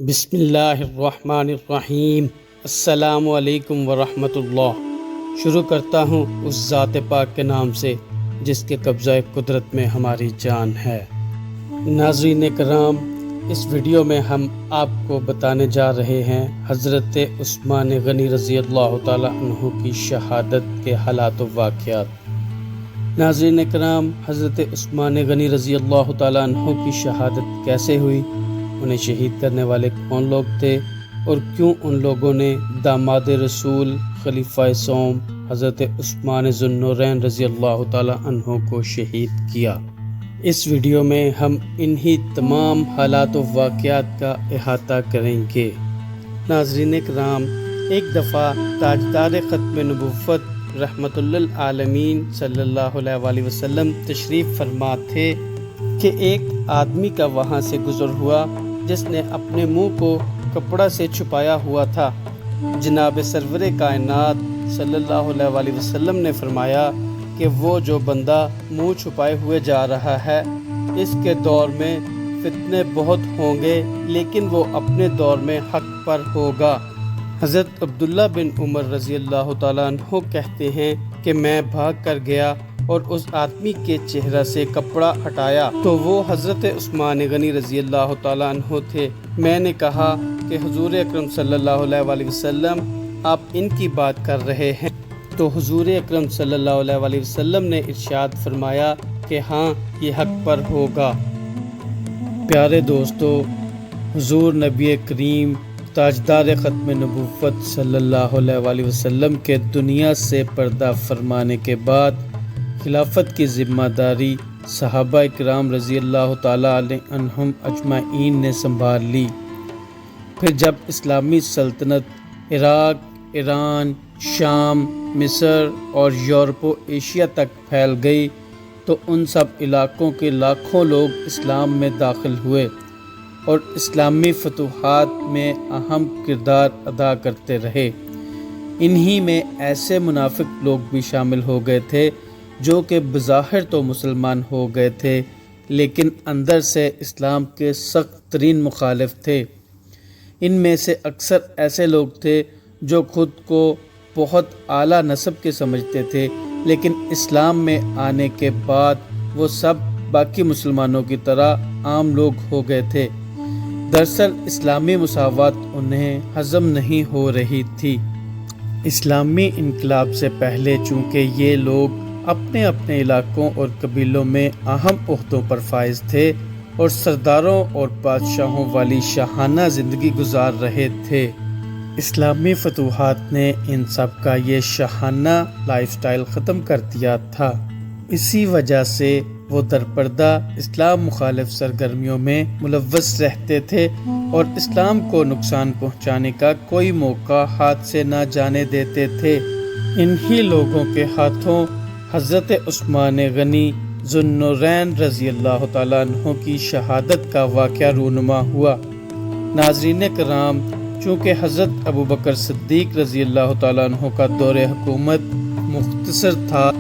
بسم اللہ الرحمن الرحیم۔ السلام علیکم ورحمۃ اللہ۔ شروع کرتا ہوں اس ذات پاک کے نام سے جس کے قبضہ قدرت میں ہماری جان ہے۔ ناظرین کرام، اس ویڈیو میں ہم آپ کو بتانے جا رہے ہیں حضرت عثمان غنی رضی اللہ تعالی عنہ کی شہادت کے حالات و واقعات۔ ناظرین کرام، حضرت عثمان غنی رضی اللہ تعالی عنہ کی شہادت کیسے ہوئی، انہیں شہید کرنے والے کون لوگ تھے، اور کیوں ان لوگوں نے داماد رسول خلیفہ سوم حضرت عثمان ذو النورین رضی اللہ تعالی عنہ کو شہید کیا۔ اس ویڈیو میں ہم انہی تمام حالات و واقعات کا احاطہ کریں گے۔ ناظرین کرام، ایک دفعہ تاجدار ختم نبوت رحمت للعالمین صلی اللہ علیہ وسلم تشریف فرما تھے کہ ایک آدمی کا وہاں سے گزر ہوا جس نے اپنے منہ کو کپڑا سے چھپایا ہوا تھا۔ جناب سرور کائنات صلی اللہ علیہ وسلم نے فرمایا کہ وہ جو بندہ منہ چھپائے ہوئے جا رہا ہے، اس کے دور میں فتنے بہت ہوں گے لیکن وہ اپنے دور میں حق پر ہوگا۔ حضرت عبداللہ بن عمر رضی اللہ تعالیٰ عنہ کہتے ہیں کہ میں بھاگ کر گیا اور اس آدمی کے چہرہ سے کپڑا ہٹایا تو وہ حضرت عثمان غنی رضی اللہ تعالیٰ عنہ تھے۔ میں نے کہا کہ حضور اکرم صلی اللہ علیہ وسلم، آپ ان کی بات کر رہے ہیں؟ تو حضور اکرم صلی اللہ علیہ وسلم نے ارشاد فرمایا کہ ہاں، یہ حق پر ہوگا۔ پیارے دوستو، حضور نبی کریم تاجدار ختم نبوت صلی اللہ علیہ وسلم کے دنیا سے پردہ فرمانے کے بعد خلافت کی ذمہ داری صحابہ کرام رضی اللہ تعالیٰ عنہم اجمعین نے سنبھال لی۔ پھر جب اسلامی سلطنت عراق، ایران، شام، مصر اور یورپ و ایشیا تک پھیل گئی تو ان سب علاقوں کے لاکھوں لوگ اسلام میں داخل ہوئے اور اسلامی فتوحات میں اہم کردار ادا کرتے رہے۔ انہی میں ایسے منافق لوگ بھی شامل ہو گئے تھے جو کہ بظاہر تو مسلمان ہو گئے تھے لیکن اندر سے اسلام کے سخت ترین مخالف تھے۔ ان میں سے اکثر ایسے لوگ تھے جو خود کو بہت اعلیٰ نسب کے سمجھتے تھے لیکن اسلام میں آنے کے بعد وہ سب باقی مسلمانوں کی طرح عام لوگ ہو گئے تھے۔ دراصل اسلامی مساوات انہیں ہضم نہیں ہو رہی تھی۔ اسلامی انقلاب سے پہلے چونکہ یہ لوگ اپنے اپنے علاقوں اور قبیلوں میں اہم عہدوں پر فائز تھے اور سرداروں اور بادشاہوں والی شاہانہ زندگی گزار رہے تھے۔ اسلامی فتوحات نے ان سب کا یہ شاہانہ لائف سٹائل ختم کر دیا تھا۔ اسی وجہ سے وہ درپردہ اسلام مخالف سرگرمیوں میں ملوث رہتے تھے اور اسلام کو نقصان پہنچانے کا کوئی موقع ہاتھ سے نہ جانے دیتے تھے۔ انہی لوگوں کے ہاتھوں حضرت عثمان غنی ذو النورین رضی اللہ تعالیٰ عنہ کی شہادت کا واقعہ رونما ہوا۔ ناظرین کرام، چونکہ حضرت ابوبکر صدیق رضی اللہ تعالیٰ عنہ کا دور حکومت مختصر تھا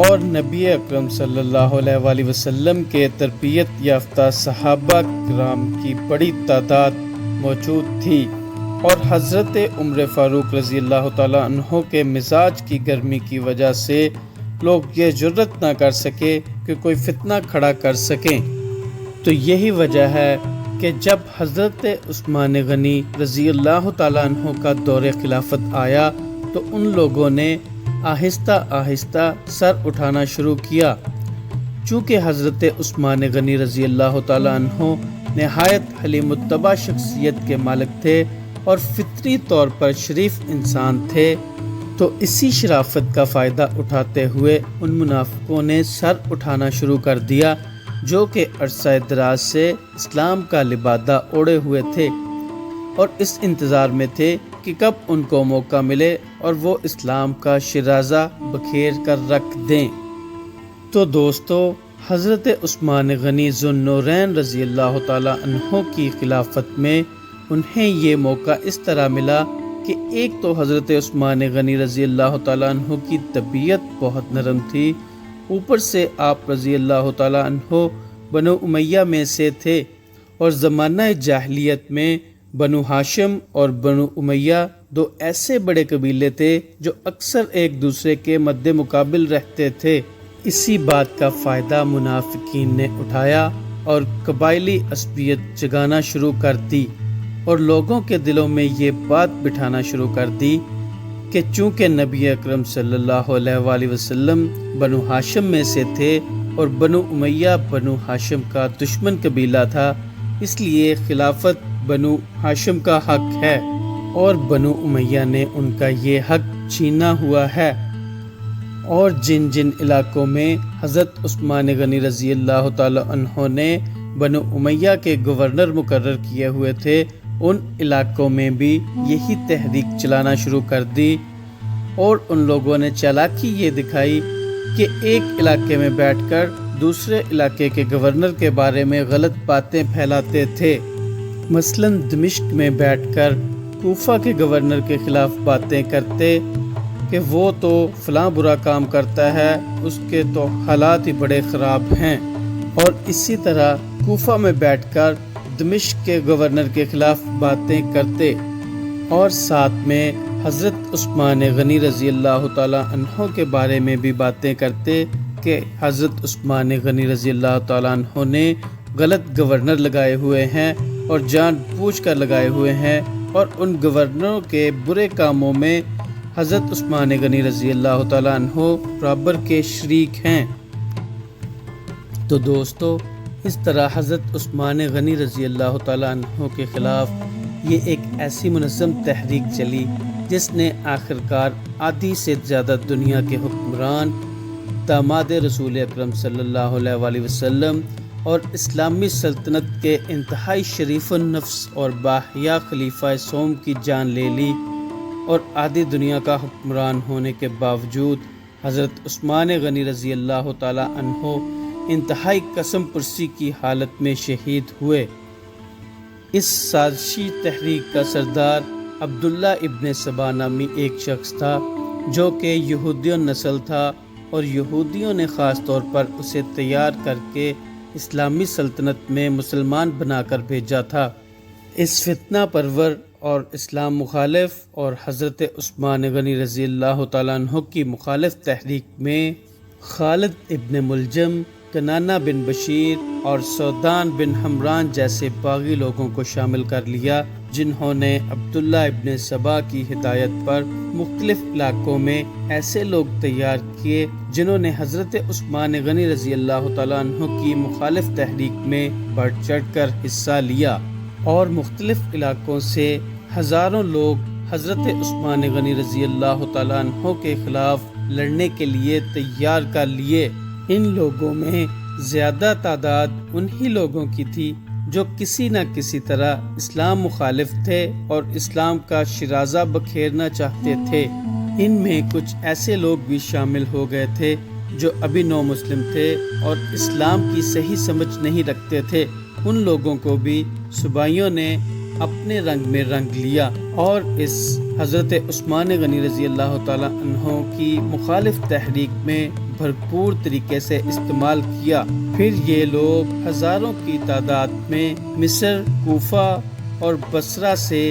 اور نبی اکرم صلی اللہ علیہ وسلم کے تربیت یافتہ صحابہ کرام کی بڑی تعداد موجود تھی اور حضرت عمر فاروق رضی اللہ تعالیٰ عنہ کے مزاج کی گرمی کی وجہ سے لوگ یہ جرت نہ کر سکے کہ کوئی فتنہ کھڑا کر سکیں۔ تو یہی وجہ ہے کہ جب حضرت عثمان غنی رضی اللہ تعالیٰ عنہ کا دور خلافت آیا تو ان لوگوں نے آہستہ آہستہ سر اٹھانا شروع کیا۔ چونکہ حضرت عثمان غنی رضی اللہ تعالیٰ عنہ نہایت حلیم الطبع شخصیت کے مالک تھے اور فطری طور پر شریف انسان تھے، تو اسی شرافت کا فائدہ اٹھاتے ہوئے ان منافقوں نے سر اٹھانا شروع کر دیا جو کہ عرصہ دراز سے اسلام کا لبادہ اوڑھے ہوئے تھے اور اس انتظار میں تھے کہ کب ان کو موقع ملے اور وہ اسلام کا شیرازہ بکھیر کر رکھ دیں۔ تو دوستو، حضرت عثمان غنی ذو النورین رضی اللہ تعالیٰ عنہ کی خلافت میں انہیں یہ موقع اس طرح ملا کہ ایک تو حضرت عثمان غنی رضی اللہ تعالیٰ عنہ کی طبیعت بہت نرم تھی، اوپر سے آپ رضی اللہ تعالیٰ عنہ بنو امیہ میں سے تھے اور زمانہ جاہلیت میں بنو ہاشم اور بنو امیہ دو ایسے بڑے قبیلے تھے جو اکثر ایک دوسرے کے مد مقابل رہتے تھے۔ اسی بات کا فائدہ منافقین نے اٹھایا اور قبائلی عصبیت جگانا شروع کر دی اور لوگوں کے دلوں میں یہ بات بٹھانا شروع کر دی کہ چونکہ نبی اکرم صلی اللہ علیہ وآلہ وسلم بنو ہاشم میں سے تھے اور بنو امیہ بنو ہاشم کا دشمن قبیلہ تھا، اس لیے خلافت بنو ہاشم کا حق ہے اور بنو امیہ نے ان کا یہ حق چھینا ہوا ہے۔ اور جن جن علاقوں میں حضرت عثمان غنی رضی اللہ تعالی عنہ نے بنو امیہ کے گورنر مقرر کیے ہوئے تھے، ان علاقوں میں بھی یہی تحریک چلانا شروع کر دی اور ان لوگوں نے چالاکی یہ دکھائی کہ ایک علاقے میں بیٹھ کر دوسرے علاقے کے گورنر کے بارے میں غلط باتیں پھیلاتے تھے۔ مثلا دمشق میں بیٹھ کر کوفہ کے گورنر کے خلاف باتیں کرتے کہ وہ تو فلاں برا کام کرتا ہے، اس کے تو حالات ہی بڑے خراب ہیں، اور اسی طرح کوفہ میں بیٹھ کر دمشق کے گورنر کے خلاف باتیں کرتے اور ساتھ میں حضرت عثمان غنی رضی اللہ تعالی عنہ کے بارے میں بھی باتیں کرتے کہ حضرت عثمان غنی رضی اللہ تعالی عنہ نے غلط گورنر لگائے ہوئے ہیں اور جان بوجھ کر لگائے ہوئے ہیں، اور ان گورنروں کے برے کاموں میں حضرت عثمان غنی رضی اللہ تعالی عنہ برابر کے شریک ہیں۔ تو دوستو، اس طرح حضرت عثمان غنی رضی اللہ تعالی عنہ کے خلاف یہ ایک ایسی منظم تحریک چلی جس نے آخرکار آدھی سے زیادہ دنیا کے حکمران، داماد رسول اکرم صلی اللہ علیہ وآلہ وسلم اور اسلامی سلطنت کے انتہائی شریف النفس اور باحیا خلیفہ سوم کی جان لے لی، اور آدھی دنیا کا حکمران ہونے کے باوجود حضرت عثمان غنی رضی اللہ تعالی عنہ انتہائی قسم پرسی کی حالت میں شہید ہوئے۔ اس سازشی تحریک کا سردار عبداللہ ابن سبا نامی ایک شخص تھا جو کہ یہودیوں نسل تھا، اور یہودیوں نے خاص طور پر اسے تیار کر کے اسلامی سلطنت میں مسلمان بنا کر بھیجا تھا۔ اس فتنہ پرور اور اسلام مخالف اور حضرت عثمان غنی رضی اللہ تعالیٰ عنہ کی مخالف تحریک میں خالد ابن ملجم، کنانہ بن بشیر اور سودان بن حمران جیسے باغی لوگوں کو شامل کر لیا، جنہوں نے عبداللہ ابن سبا کی ہدایت پر مختلف علاقوں میں ایسے لوگ تیار کیے جنہوں نے حضرت عثمان غنی رضی اللہ تعالیٰ عنہ کی مخالف تحریک میں بڑھ چڑھ کر حصہ لیا، اور مختلف علاقوں سے ہزاروں لوگ حضرت عثمان غنی رضی اللہ تعالیٰ عنہ کے خلاف لڑنے کے لیے تیار کر لیے۔ ان لوگوں میں زیادہ تعداد انہی لوگوں کی تھی جو کسی نہ کسی طرح اسلام مخالف تھے اور اسلام کا شرازہ بکھیرنا چاہتے تھے۔ ان میں کچھ ایسے لوگ بھی شامل ہو گئے تھے جو ابھی نو مسلم تھے اور اسلام کی صحیح سمجھ نہیں رکھتے تھے۔ ان لوگوں کو بھی صوبائیوں نے اپنے رنگ میں رنگ لیا اور اس حضرت عثمان غنی رضی اللہ تعالی عنہ کی مخالف تحریک میں بھرپور طریقے سے استعمال کیا۔ پھر یہ لوگ ہزاروں کی تعداد میں مصر، کوفہ اور بصرہ سے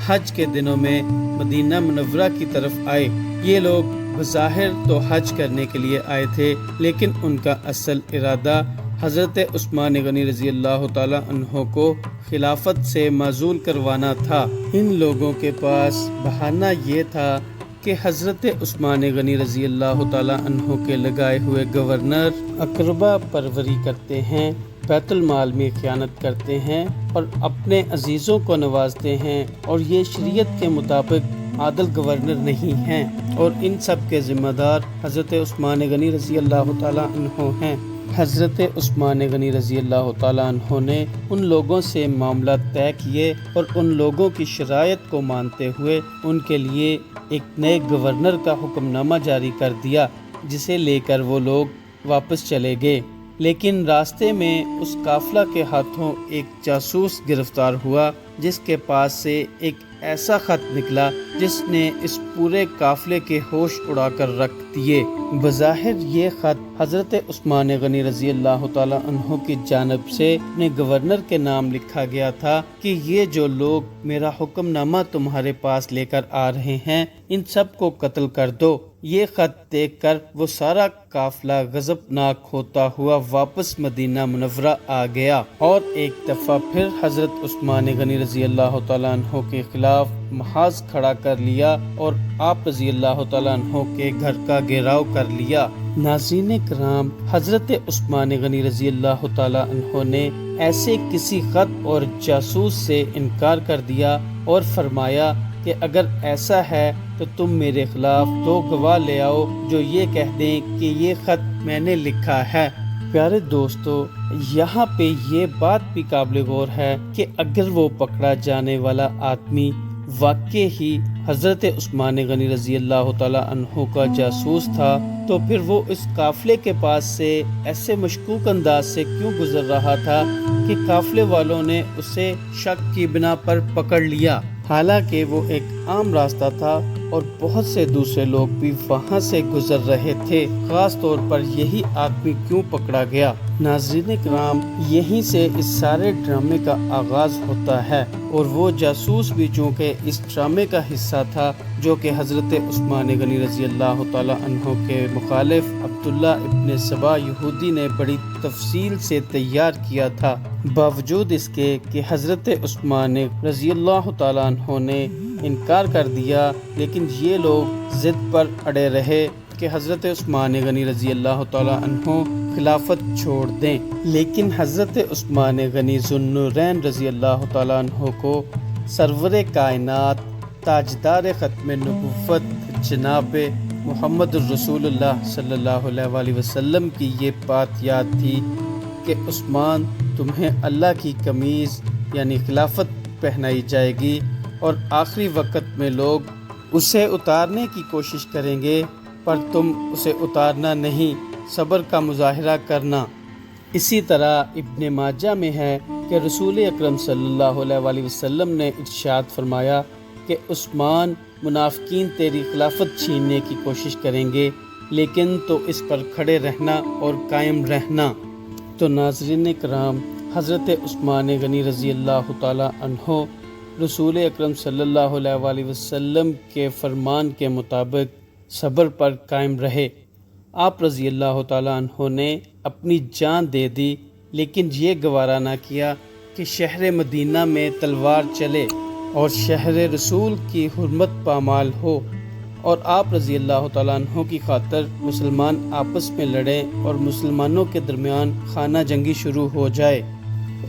حج کے دنوں میں مدینہ منورہ کی طرف آئے۔ یہ لوگ بظاہر تو حج کرنے کے لیے آئے تھے، لیکن ان کا اصل ارادہ حضرت عثمان غنی رضی اللہ تعالی عنہ کو خلافت سے معزول کروانا تھا۔ ان لوگوں کے پاس بہانہ یہ تھا کہ حضرت عثمان غنی رضی اللہ تعالی عنہ کے لگائے ہوئے گورنر اقربا پروری کرتے ہیں، بیت المال میں خیانت کرتے ہیں اور اپنے عزیزوں کو نوازتے ہیں، اور یہ شریعت کے مطابق عادل گورنر نہیں ہیں، اور ان سب کے ذمہ دار حضرت عثمان غنی رضی اللہ تعالی عنہ ہیں۔ حضرت عثمان غنی رضی اللہ تعالیٰ عنہ نے ان لوگوں سے معاملات طے کیے اور ان لوگوں کی شرائط کو مانتے ہوئے ان کے لیے ایک نئے گورنر کا حکم نامہ جاری کر دیا، جسے لے کر وہ لوگ واپس چلے گئے۔ لیکن راستے میں اس قافلہ کے ہاتھوں ایک جاسوس گرفتار ہوا، جس کے پاس سے ایک ایسا خط نکلا جس نے اس پورے قافلے کے ہوش اڑا کر رکھ دیے۔ بظاہر یہ خط حضرت عثمان غنی رضی اللہ تعالی عنہ کی جانب سے اپنے گورنر کے نام لکھا گیا تھا کہ یہ جو لوگ میرا حکم نامہ تمہارے پاس لے کر آ رہے ہیں ان سب کو قتل کر دو۔ یہ خط دیکھ کر وہ سارا قافلہ غضبناک ہوتا ہوا واپس مدینہ منورہ آ گیا اور ایک دفعہ پھر حضرت عثمان غنی رضی اللہ تعالیٰ عنہ کے خلاف محاذ کھڑا کر لیا اور آپ رضی اللہ تعالیٰ عنہ کے گھر کا گھیراؤ کر لیا۔ ناظرین کرام، حضرت عثمان غنی رضی اللہ تعالیٰ عنہ نے ایسے کسی خط اور جاسوس سے انکار کر دیا اور فرمایا کہ اگر ایسا ہے تو تم میرے خلاف 2 گواہ لے آؤ جو یہ کہہ دیں کہ یہ خط میں نے لکھا ہے۔ پیارے دوستو، یہاں پہ یہ بات بھی قابل غور ہے کہ اگر وہ پکڑا جانے والا آدمی واقع ہی حضرت عثمان غنی رضی اللہ تعالیٰ عنہ کا جاسوس تھا تو پھر وہ اس قافلے کے پاس سے ایسے مشکوک انداز سے کیوں گزر رہا تھا کہ قافلے والوں نے اسے شک کی بنا پر پکڑ لیا، حالانکہ وہ ایک عام راستہ تھا اور بہت سے دوسرے لوگ بھی وہاں سے گزر رہے تھے۔ خاص طور پر یہی آدمی کیوں پکڑا گیا؟ ناظرین کرام، یہیں سے اس سارے ڈرامے کا آغاز ہوتا ہے اور وہ جاسوس بھی چونکہ اس ڈرامے کا حصہ تھا جو کہ حضرت عثمان غنی رضی اللہ تعالی عنہ کے مخالف عبداللہ ابن سبا یہودی نے بڑی تفصیل سے تیار کیا تھا۔ باوجود اس کے کہ حضرت عثمان رضی اللہ تعالی عنہ نے انکار کر دیا، لیکن یہ لوگ ضد پر اڑے رہے کہ حضرت عثمان غنی رضی اللہ تعالی عنہ خلافت چھوڑ دیں۔ لیکن حضرت عثمان غنی ذو النورین رضی اللہ تعالی عنہ کو سرور کائنات، تاجدار ختم نبوت جناب محمد الرسول اللہ صلی اللہ علیہ وآلہ وسلم کی یہ بات یاد تھی کہ عثمان، تمہیں اللہ کی قمیض یعنی خلافت پہنائی جائے گی اور آخری وقت میں لوگ اسے اتارنے کی کوشش کریں گے، پر تم اسے اتارنا نہیں، صبر کا مظاہرہ کرنا۔ اسی طرح ابن ماجہ میں ہے کہ رسول اکرم صلی اللہ علیہ وآلہ وسلم نے ارشاد فرمایا کہ عثمان، منافقین تیری خلافت چھیننے کی کوشش کریں گے، لیکن تو اس پر کھڑے رہنا اور قائم رہنا۔ تو ناظرین کرام، حضرت عثمان غنی رضی اللہ تعالی عنہ رسول اکرم صلی اللہ علیہ وآلہ وسلم کے فرمان کے مطابق صبر پر قائم رہے۔ آپ رضی اللہ تعالیٰ عنہ نے اپنی جان دے دی، لیکن یہ گوارا نہ کیا کہ شہر مدینہ میں تلوار چلے اور شہر رسول کی حرمت پامال ہو، اور آپ رضی اللہ تعالیٰ عنہ کی خاطر مسلمان آپس میں لڑیں اور مسلمانوں کے درمیان خانہ جنگی شروع ہو جائے۔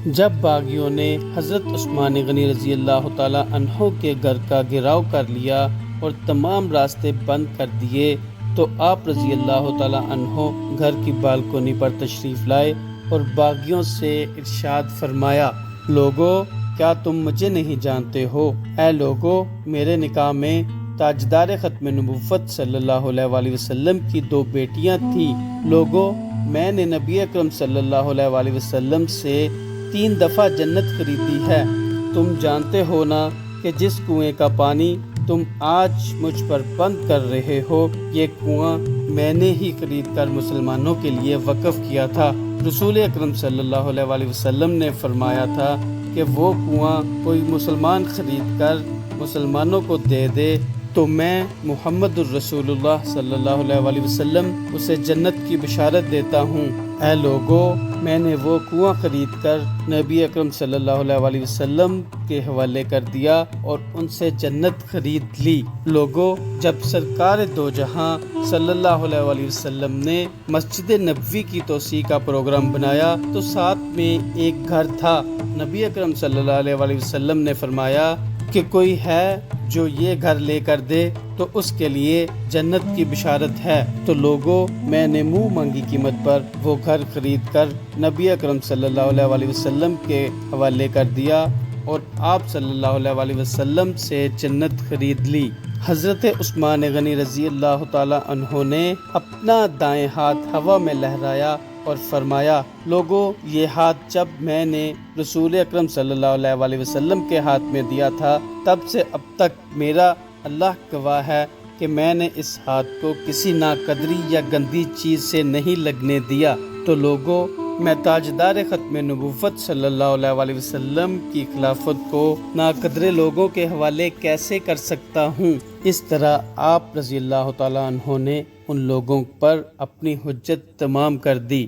جب باغیوں نے حضرت عثمان غنی رضی اللہ تعالیٰ عنہ کے گھر کا گھیراؤ کر لیا اور تمام راستے بند کر دیے تو آپ رضی اللہ تعالیٰ عنہ گھر کی بالکونی پر تشریف لائے اور باغیوں سے ارشاد فرمایا، لوگو، کیا تم مجھے نہیں جانتے ہو؟ اے لوگو، میرے نکاح میں تاجدار ختم نبوت صلی اللہ علیہ وآلہ وسلم کی 2 بیٹیاں تھیں۔ لوگو، میں نے نبی اکرم صلی اللہ علیہ وآلہ وسلم سے 3 دفعہ جنت خریدی ہے۔ تم جانتے ہو نا کہ جس کنویں کا پانی تم آج مجھ پر بند کر رہے ہو، یہ کنواں میں نے ہی خرید کر مسلمانوں کے لیے وقف کیا تھا۔ رسول اکرم صلی اللہ علیہ وآلہ وسلم نے فرمایا تھا کہ وہ کنواں کوئی مسلمان خرید کر مسلمانوں کو دے دے تو میں محمد الرسول اللہ صلی اللہ علیہ وآلہ وسلم اسے جنت کی بشارت دیتا ہوں۔ اے لوگو، میں نے وہ کنواں خرید کر نبی اکرم صلی اللہ علیہ وآلہ وسلم کے حوالے کر دیا اور ان سے جنت خرید لی۔ لوگو، جب سرکار دو جہاں صلی اللہ علیہ وآلہ وسلم نے مسجد نبوی کی توسیع کا پروگرام بنایا تو ساتھ میں ایک گھر تھا۔ نبی اکرم صلی اللہ علیہ وآلہ وسلم نے فرمایا کہ کوئی ہے جو یہ گھر لے کر دے تو اس کے لیے جنت کی بشارت ہے۔ تو لوگوں، میں نے منہ مانگی قیمت پر وہ گھر خرید کر نبی اکرم صلی اللہ علیہ وآلہ وسلم کے حوالے کر دیا اور آپ صلی اللہ علیہ وآلہ وسلم سے جنت خرید لی۔ حضرت عثمان غنی رضی اللہ تعالی عنہ نے اپنا دائیں ہاتھ ہوا میں لہرایا اور فرمایا لوگوں یہ ہاتھ جب میں نے رسول اکرم صلی اللہ علیہ وسلم کے ہاتھ میں دیا تھا تب سے اب تک میرا اللہ گواہ ہے کہ میں نے اس ہاتھ کو کسی ناقدری یا گندی چیز سے نہیں لگنے دیا۔ تو لوگوں میں تاجدار ختم نبوت صلی اللہ علیہ وسلم کی خلافت کو ناقدر لوگوں کے حوالے کیسے کر سکتا ہوں؟ اس طرح آپ رضی اللہ تعالیٰ عنہ نے ان لوگوں پر اپنی حجت تمام کر دی۔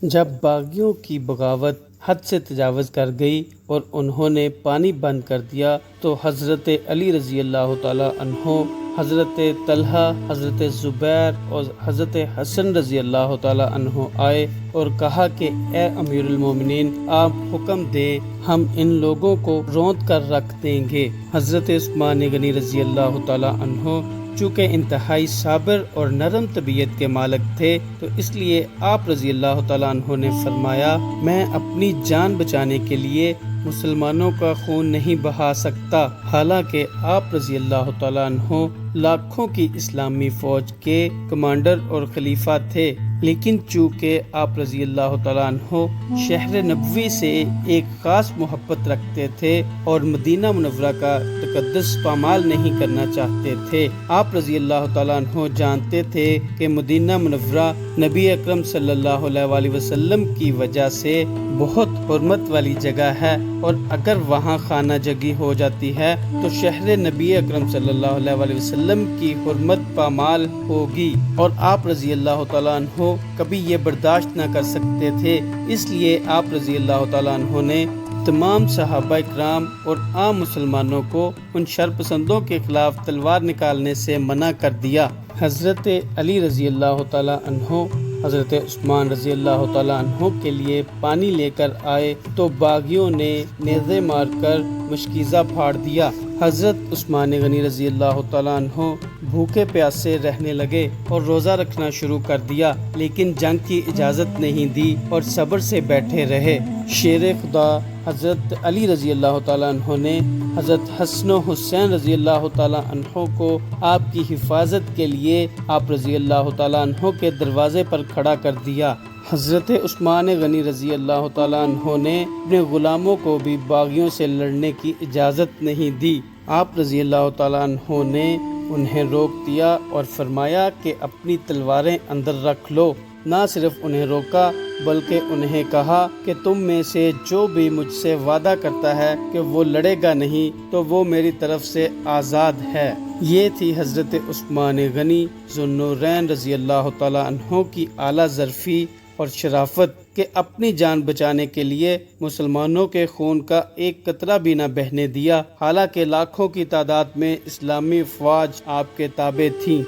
جب باغیوں کی بغاوت حد سے تجاوز کر گئی اور انہوں نے پانی بند کر دیا تو حضرت علی رضی اللہ تعالیٰ عنہ، حضرت طلحہ، حضرت زبیر اور حضرت حسن رضی اللہ تعالیٰ عنہ آئے اور کہا کہ اے امیر المومنین، آپ حکم دیں، ہم ان لوگوں کو روند کر رکھ دیں گے۔ حضرت عثمان غنی رضی اللہ تعالیٰ عنہ چونکہ انتہائی صابر اور نرم طبیعت کے مالک تھے تو اس لیے آپ رضی اللہ تعالیٰ عنہ نے فرمایا میں اپنی جان بچانے کے لیے مسلمانوں کا خون نہیں بہا سکتا۔ حالانکہ آپ رضی اللہ تعالیٰ عنہ لاکھوں کی اسلامی فوج کے کمانڈر اور خلیفہ تھے، لیکن چونکہ آپ رضی اللہ تعالیٰ عنہ شہر نبوی سے ایک خاص محبت رکھتے تھے اور مدینہ منورہ کا تقدس پامال نہیں کرنا چاہتے تھے۔ آپ رضی اللہ تعالیٰ عنہ جانتے تھے کہ مدینہ منورہ نبی اکرم صلی اللہ علیہ وسلم کی وجہ سے بہت حرمت والی جگہ ہے، اور اگر وہاں خانہ جگی ہو جاتی ہے تو شہر نبی اکرم صلی اللہ علیہ وسلم کی حرمت پامال ہوگی، اور آپ رضی اللہ تعالیٰ عنہ کبھی یہ برداشت نہ کر سکتے تھے۔ اس لیے آپ رضی اللہ تعالیٰ عنہ نے تمام صحابہ کرام اور عام مسلمانوں کو ان شرپسندوں کے خلاف تلوار نکالنے سے منع کر دیا۔ حضرت علی رضی اللہ تعالیٰ عنہ حضرت عثمان رضی اللہ تعالیٰ عنہ کے لیے پانی لے کر آئے تو باغیوں نے نیزے مار کر مشکیزہ پھاڑ دیا۔ حضرت عثمان غنی رضی اللہ تعالیٰ عنہ بھوکے پیاسے رہنے لگے اور روزہ رکھنا شروع کر دیا، لیکن جنگ کی اجازت نہیں دی اور صبر سے بیٹھے رہے۔ شیر خدا حضرت علی رضی اللہ تعالیٰ عنہ نے حضرت حسن و حسین رضی اللہ تعالیٰ عنہ کو آپ کی حفاظت کے لیے آپ رضی اللہ تعالیٰ عنہ کے دروازے پر کھڑا کر دیا۔ حضرت عثمان غنی رضی اللہ تعالیٰ عنہ نے اپنے غلاموں کو بھی باغیوں سے لڑنے کی اجازت نہیں دی۔ آپ رضی اللہ تعالیٰ عنہ نے انہیں روک دیا اور فرمایا کہ اپنی تلواریں اندر رکھ لو۔ نہ صرف انہیں روکا بلکہ انہیں کہا کہ تم میں سے جو بھی مجھ سے وعدہ کرتا ہے کہ وہ لڑے گا نہیں تو وہ میری طرف سے آزاد ہے۔ یہ تھی حضرت عثمان غنی ذو النورین رضی اللہ تعالیٰ عنہ کی اعلیٰ ظرفی اور شرافت کہ اپنی جان بچانے کے لیے مسلمانوں کے خون کا ایک قطرہ بھی نہ بہنے دیا، حالانکہ لاکھوں کی تعداد میں اسلامی افواج آپ کے تابع تھیں۔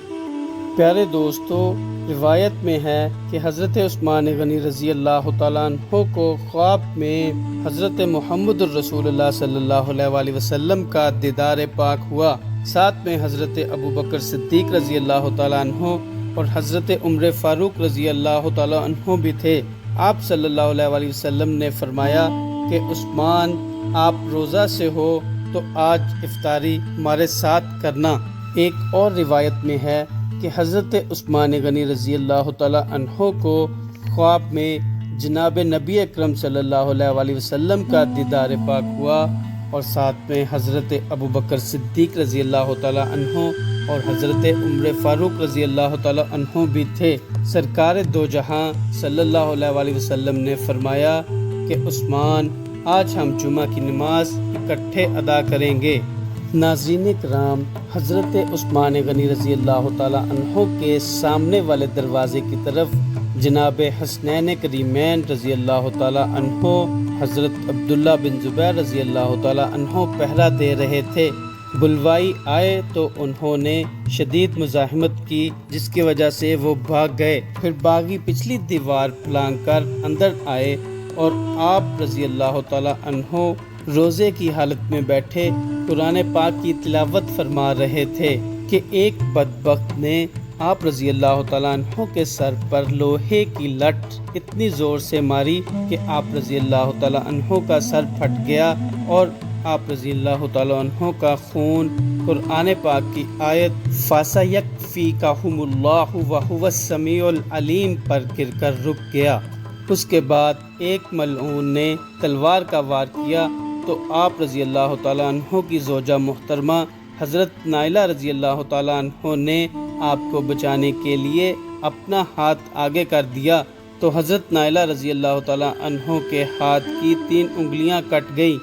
پیارے دوستو، روایت میں ہے کہ حضرت عثمان غنی رضی اللہ تعالیٰ عنہ کو خواب میں حضرت محمد الرسول اللہ صلی اللہ علیہ وسلم کا دیدار پاک ہوا، ساتھ میں حضرت ابوبکر صدیق رضی اللہ تعالیٰ عنہ اور حضرت عمر فاروق رضی اللہ تعالیٰ عنہ بھی تھے۔ آپ صلی اللہ علیہ وسلم نے فرمایا کہ عثمان، آپ روزہ سے ہو تو آج افطاری ہمارے ساتھ کرنا۔ ایک اور روایت میں ہے کہ حضرت عثمان غنی رضی اللہ تعالیٰ عنہ کو خواب میں جناب نبی اکرم صلی اللہ علیہ وسلم کا دیدار پاک ہوا، اور ساتھ میں حضرت ابوبکر صدیق رضی اللہ تعالیٰ عنہ اور حضرت عمر فاروق رضی اللہ تعالیٰ عنہ بھی تھے۔ سرکار دو جہاں صلی اللہ علیہ وسلم نے فرمایا کہ عثمان، آج ہم جمعہ کی نماز اکٹھے ادا کریں گے۔ ناظرین کرام، حضرت عثمان غنی رضی اللہ تعالیٰ عنہ کے سامنے والے دروازے کی طرف جناب حسنین کریمین رضی اللہ تعالیٰ عنہ حضرت عبداللہ بن زبیر رضی اللہ تعالیٰ عنہ پہرا دے رہے تھے۔ بلوائی آئے تو انہوں نے شدید مزاحمت کی، جس کی وجہ سے وہ بھاگ گئے۔ پھر باغی پچھلی دیوار پھلانگ کر اندر آئے اور آپ رضی اللہ تعالیٰ عنہ روزے کی حالت میں بیٹھے قرآن پاک کی تلاوت فرما رہے تھے کہ ایک بدبخت نے آپ رضی اللہ تعالیٰ عنہ کے سر پر لوہے کی لٹ اتنی زور سے ماری کہ آپ رضی اللہ تعالیٰ عنہ کا سر پھٹ گیا، اور آپ رضی اللہ تعالیٰ عنہ کا خون قرآن پاک کی آیت فَسَيَكْفِيكَهُمُ اللَّهُ وَهُوَ السَّمِيعُ الْعَلِيمُ پر گر کر رک گیا۔ اس کے بعد ایک ملعون نے تلوار کا وار کیا تو آپ رضی اللہ تعالیٰ عنہ کی زوجہ محترمہ حضرت نائلہ رضی اللہ تعالیٰ عنہ نے آپ کو بچانے کے لیے اپنا ہاتھ آگے کر دیا تو حضرت نائلہ رضی اللہ تعالیٰ عنہ کے ہاتھ کی 3 انگلیاں کٹ گئیں۔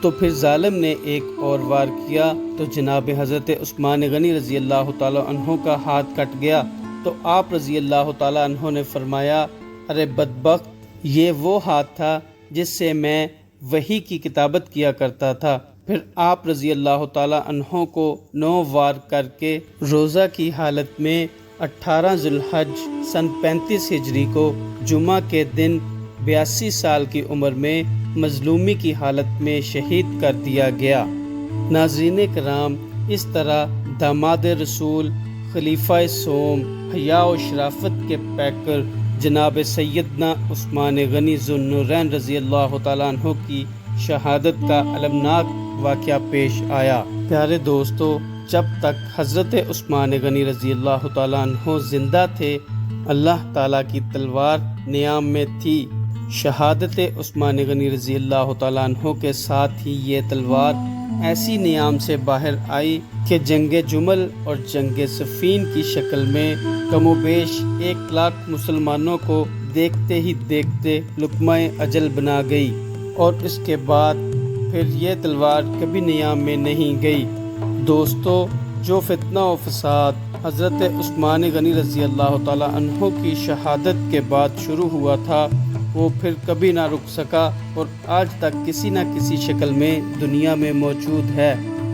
تو پھر ظالم نے ایک اور وار کیا تو جناب حضرت عثمان غنی رضی اللہ تعالیٰ عنہ کا ہاتھ کٹ گیا تو آپ رضی اللہ تعالیٰ عنہ نے فرمایا، ارے بدبخت، یہ وہ ہاتھ تھا جس سے میں وحی کی کتابت کیا کرتا تھا۔ پھر آپ رضی اللہ تعالیٰ عنہ کو 9 وار کر کے روزہ کی حالت میں 18 ذی الحج سن 35 ہجری کو جمعہ کے دن 82 سال کی عمر میں مظلومی کی حالت میں شہید کر دیا گیا۔ ناظرین کرام، اس طرح داماد رسول، خلیفہ سوم، حیا و شرافت کے پیکر جناب سیدنا عثمان غنی ذو النورین رضی اللہ تعالیٰ عنہ کی شہادت کا المناک واقعہ پیش آیا۔ پیارے دوستو، جب تک حضرت عثمان غنی رضی اللہ تعالیٰ عنہ زندہ تھے، اللہ تعالیٰ کی تلوار نیام میں تھی۔ شہادت عثمان غنی رضی اللہ تعالیٰ عنہ کے ساتھ ہی یہ تلوار ایسی نیام سے باہر آئی کہ جنگ جمل اور جنگ صفین کی شکل میں کم و بیش 1 لاکھ مسلمانوں کو دیکھتے ہی دیکھتے لقمہ اجل بنا گئی، اور اس کے بعد پھر یہ تلوار کبھی نیام میں نہیں گئی۔ دوستو، جو فتنہ و فساد حضرت عثمان غنی رضی اللہ تعالیٰ عنہ کی شہادت کے بعد شروع ہوا تھا، وہ پھر کبھی نہ رک سکا اور آج تک کسی نہ کسی شکل میں دنیا میں موجود ہے۔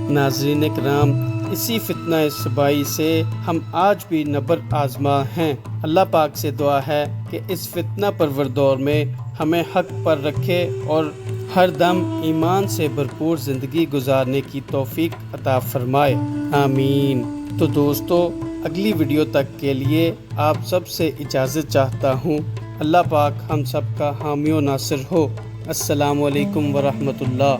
ناظرین کرام، اسی فتنہ سبائی سے ہم آج بھی نبر آزما ہیں۔ اللہ پاک سے دعا ہے کہ اس فتنہ پرور دور میں ہمیں حق پر رکھے اور ہر دم ایمان سے بھرپور زندگی گزارنے کی توفیق عطا فرمائے، آمین۔ تو دوستو، اگلی ویڈیو تک کے لیے آپ سب سے اجازت چاہتا ہوں۔ اللہ پاک ہم سب کا حامی و ناصر ہو۔ السلام علیکم ورحمۃ اللہ۔